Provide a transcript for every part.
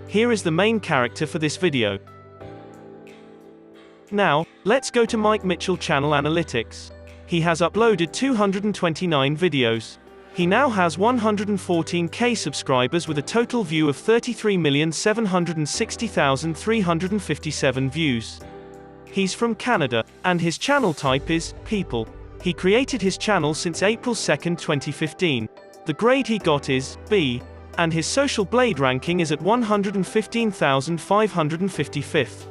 Here is the main character for this video. Now, let's go to Mike Mitchell channel analytics. He has uploaded 229 videos. He now has 114k subscribers with a total view of 33,760,357 views. He's from Canada, and his channel type is People. He created his channel since April 2, 2015. The grade he got is B, and his Social Blade ranking is at 115,555th.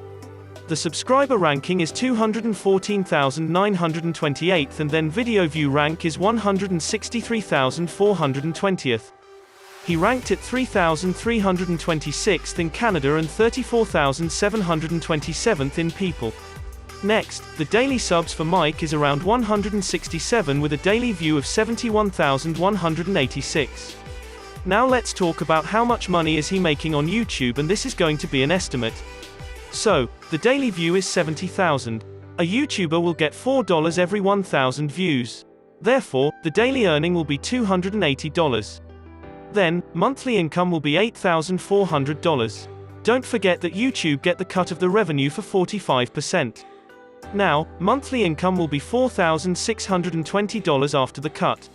The subscriber ranking is 214,928th, and then video view rank is 163,420th. He ranked at 3,326th in Canada and 34,727th in People. Next, the daily subs for Mike is around 167 with a daily view of 71,186. Now let's talk about how much money is he making on YouTube, and this is going to be an estimate. So, the daily view is 70,000. A YouTuber will get $4 every 1,000 views. Therefore, the daily earning will be $280. Then, monthly income will be $8,400. Don't forget that YouTube get the cut of the revenue for 45%. Now, monthly income will be $4,620 after the cut.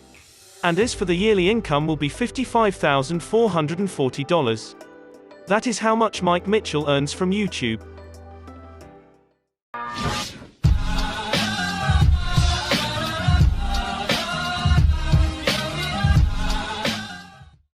And as for the yearly income will be $55,440. That is how much Mike Mitchell earns from YouTube.